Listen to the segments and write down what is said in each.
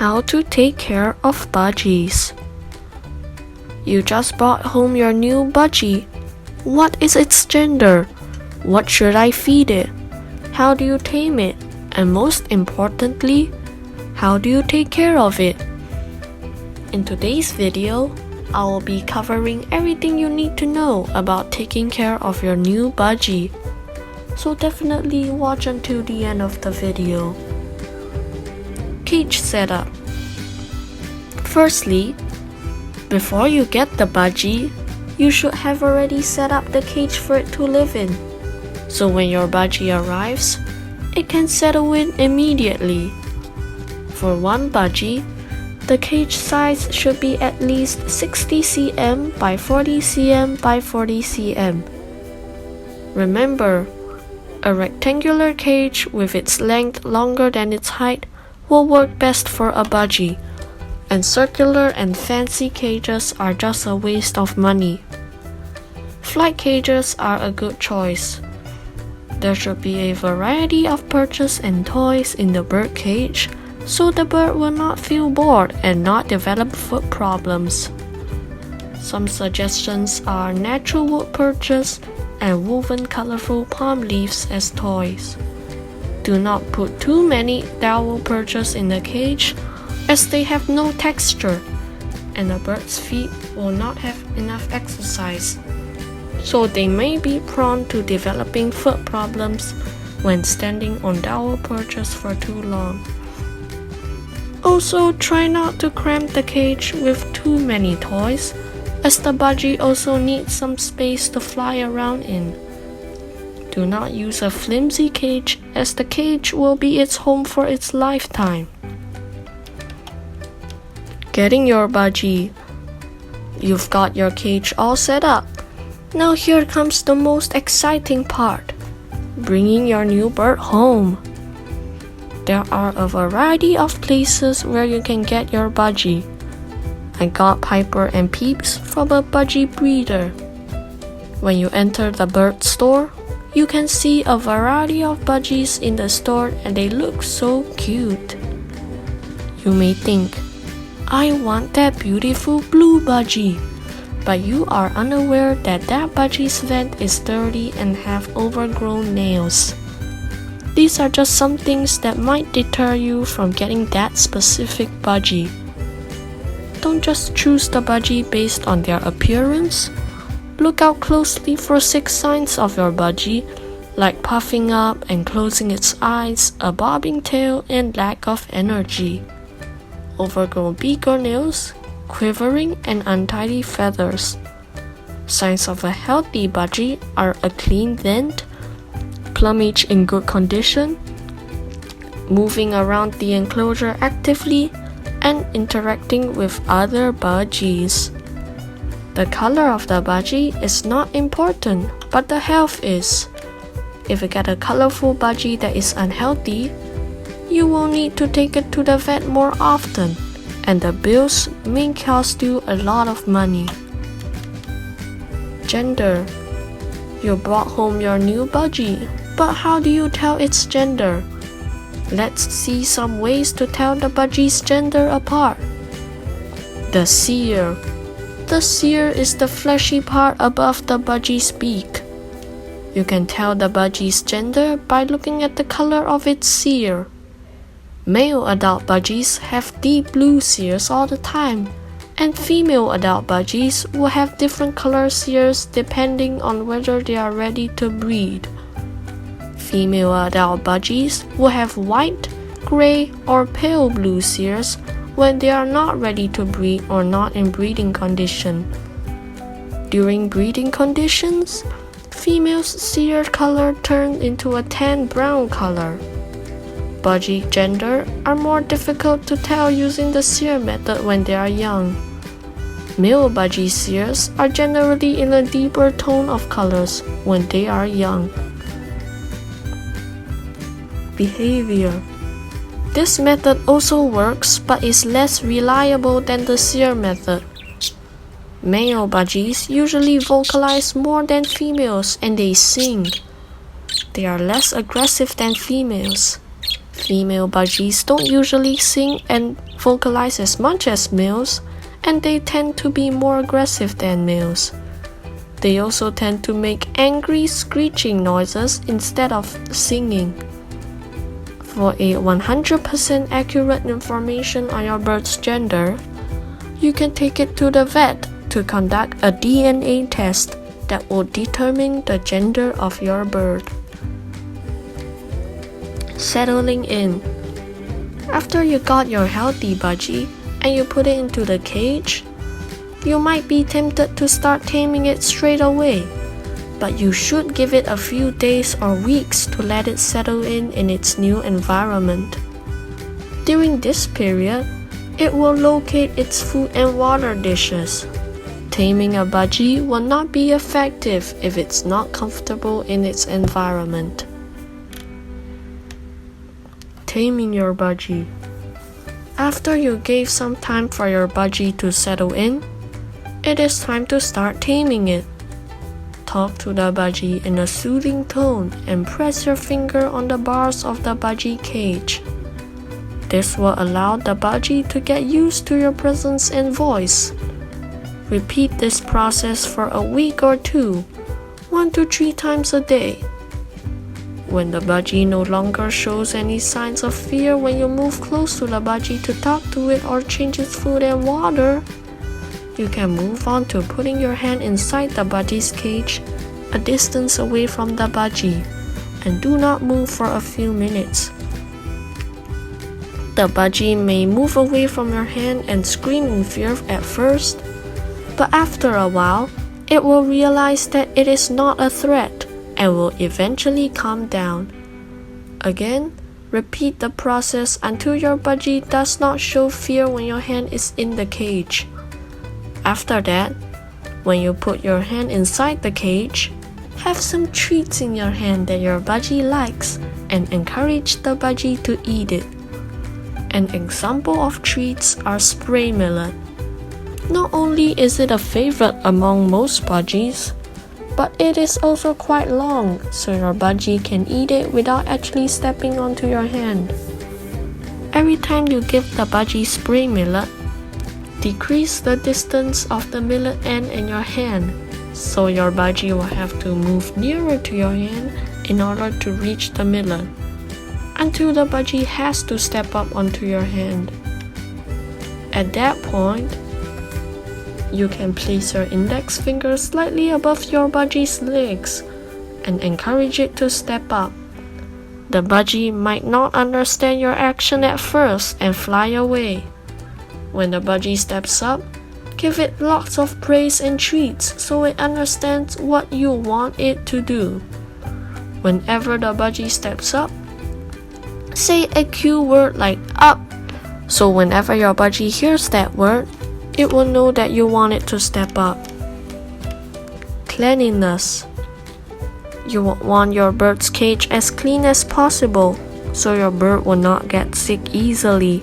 How to take care of budgies. You just brought home your new budgie. What is its gender? What should I feed it? How do you tame it? And most importantly, how do you take care of it? In today's video, I will be covering everything you need to know about taking care of your new budgie. So definitely watch until the end of the video. Cage setup. Firstly, before you get the budgie, you should have already set up the cage for it to live in. So when your budgie arrives, it can settle in immediately. For one budgie, the cage size should be at least 60 cm by 40 cm by 40 cm. Remember, a rectangular cage with its length longer than its height will work best for a budgie, and circular and fancy cages are just a waste of money. Flight cages are a good choice. There should be a variety of perches and toys in the bird cage, so the bird will not feel bored and not develop foot problems. Some suggestions are natural wood perches and woven colorful palm leaves as toys. Do not put too many dowel perches in the cage, as they have no texture and the bird's feet will not have enough exercise, so they may be prone to developing foot problems when standing on dowel perches for too long. Also, try not to cramp the cage with too many toys, as the budgie also needs some space to fly around in. Do not use a flimsy cage, as the cage will be its home for its lifetime. Getting your budgie. You've got your cage all set up. Now here comes the most exciting part: bringing your new bird home. There are a variety of places where you can get your budgie. I got Piper and Peeps from a budgie breeder. When you enter the bird store, you can see a variety of budgies in the store and they look so cute. You may think, I want that beautiful blue budgie, but you are unaware that that budgie's vent is dirty and have overgrown nails. These are just some things that might deter you from getting that specific budgie. Don't just choose the budgie based on their appearance. Look out closely for 6 signs of your budgie, like puffing up and closing its eyes, a bobbing tail, and lack of energy. Overgrown beak or nails, quivering and untidy feathers. Signs of a healthy budgie are a clean vent, plumage in good condition, moving around the enclosure actively, and interacting with other budgies. The color of the budgie is not important, but the health is. If you get a colorful budgie that is unhealthy, you will need to take it to the vet more often, and the bills may cost you a lot of money. Gender. You brought home your new budgie, but how do you tell its gender? Let's see some ways to tell the budgie's gender apart. The cere. The cere is the fleshy part above the budgie's beak. You can tell the budgie's gender by looking at the color of its cere. Male adult budgies have deep blue ceres all the time, and female adult budgies will have different color ceres depending on whether they are ready to breed. Female adult budgies will have white, gray, or pale blue ceres when they are not ready to breed or not in breeding condition. During breeding conditions, females' cere color turns into a tan-brown color. Budgie gender are more difficult to tell using the cere method when they are young. Male budgie ceres are generally in a deeper tone of colors when they are young. Behavior. This method also works but is less reliable than the cere method. Male budgies usually vocalize more than females and they sing. They are less aggressive than females. Female budgies don't usually sing and vocalize as much as males, and they tend to be more aggressive than males. They also tend to make angry screeching noises instead of singing. For a 100% accurate information on your bird's gender, you can take it to the vet to conduct a DNA test that will determine the gender of your bird. Settling in. After you got your healthy budgie and you put it into the cage, you might be tempted to start taming it straight away, but you should give it a few days or weeks to let it settle in its new environment. During this period, it will locate its food and water dishes. Taming a budgie will not be effective if it's not comfortable in its environment. Taming your budgie. After you gave some time for your budgie to settle in, it is time to start taming it. Talk to the budgie in a soothing tone and press your finger on the bars of the budgie cage. This will allow the budgie to get used to your presence and voice. Repeat this process for a week or two, 1 to 3 times a day. When the budgie no longer shows any signs of fear when you move close to the budgie to talk to it or change its food and water, you can move on to putting your hand inside the budgie's cage, a distance away from the budgie, and do not move for a few minutes. The budgie may move away from your hand and scream in fear at first, but after a while, it will realize that it is not a threat and will eventually calm down. Again, repeat the process until your budgie does not show fear when your hand is in the cage. After that, when you put your hand inside the cage, have some treats in your hand that your budgie likes and encourage the budgie to eat it. An example of treats are spray millet. Not only is it a favorite among most budgies, but it is also quite long, so your budgie can eat it without actually stepping onto your hand. Every time you give the budgie spray millet, decrease the distance of the millet end and your hand, so your budgie will have to move nearer to your hand in order to reach the millet, until the budgie has to step up onto your hand. At that point, you can place your index finger slightly above your budgie's legs and encourage it to step up. The budgie might not understand your action at first and fly away. When the budgie steps up, give it lots of praise and treats so it understands what you want it to do. Whenever the budgie steps up, say a cue word like up, so whenever your budgie hears that word, it will know that you want it to step up. Cleanliness. You will want your bird's cage as clean as possible, so your bird will not get sick easily.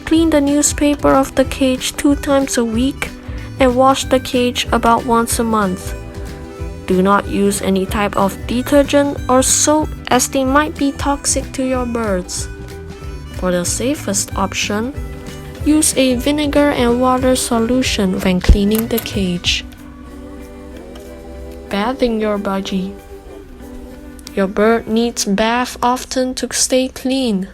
Clean the newspaper of the cage 2 times a week and wash the cage about once a month. Do not use any type of detergent or soap as they might be toxic to your birds. For the safest option, use a vinegar and water solution when cleaning the cage. Bathing your budgie. Your bird needs bath often to stay clean.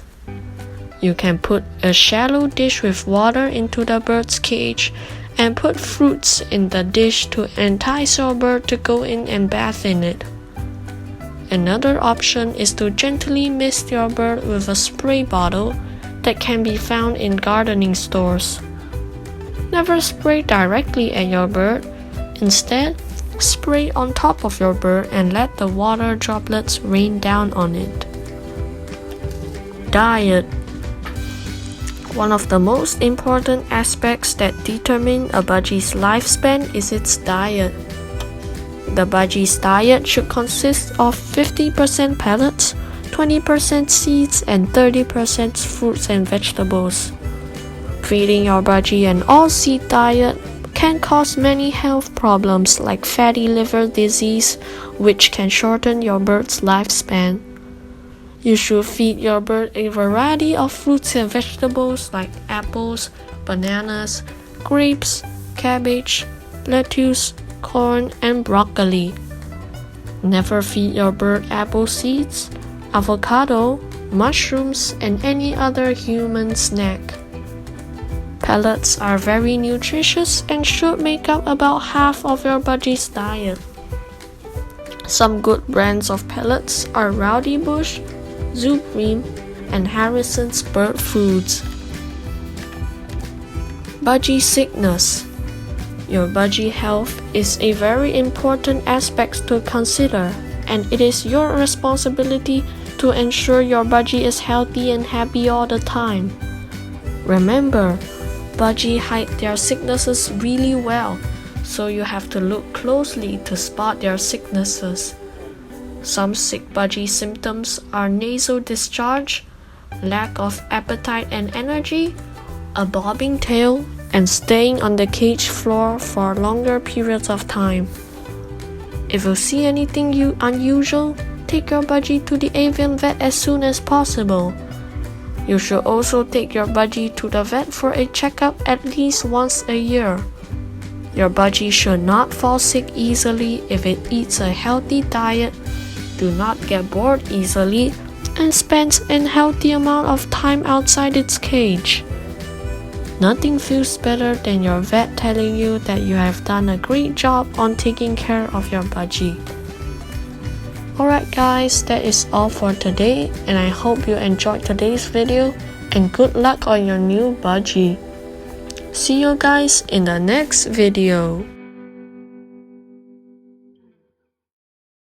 You can put a shallow dish with water into the bird's cage and put fruits in the dish to entice your bird to go in and bath in it. Another option is to gently mist your bird with a spray bottle that can be found in gardening stores. Never spray directly at your bird. Instead, spray on top of your bird and let the water droplets rain down on it. Diet. One of the most important aspects that determine a budgie's lifespan is its diet. The budgie's diet should consist of 50% pellets, 20% seeds, and 30% fruits and vegetables. Feeding your budgie an all-seed diet can cause many health problems like fatty liver disease, which can shorten your bird's lifespan. You should feed your bird a variety of fruits and vegetables like apples, bananas, grapes, cabbage, lettuce, corn, and broccoli. Never feed your bird apple seeds, avocado, mushrooms, and any other human snack. Pellets are very nutritious and should make up about half of your budgie's diet. Some good brands of pellets are Rowdy Bush, Supreme, and Harrison's Bird Foods. Budgie sickness. Your budgie health is a very important aspect to consider, and it is your responsibility to ensure your budgie is healthy and happy all the time. Remember, budgie hide their sicknesses really well, so you have to look closely to spot their sicknesses. Some sick budgie symptoms are nasal discharge, lack of appetite and energy, a bobbing tail, and staying on the cage floor for longer periods of time. If you see anything unusual, take your budgie to the avian vet as soon as possible. You should also take your budgie to the vet for a checkup at least once a year. Your budgie should not fall sick easily if it eats a healthy diet, do not get bored easily, and spends a healthy amount of time outside its cage. Nothing feels better than your vet telling you that you have done a great job on taking care of your budgie. Alright guys, that is all for today, and I hope you enjoyed today's video, and good luck on your new budgie. See you guys in the next video.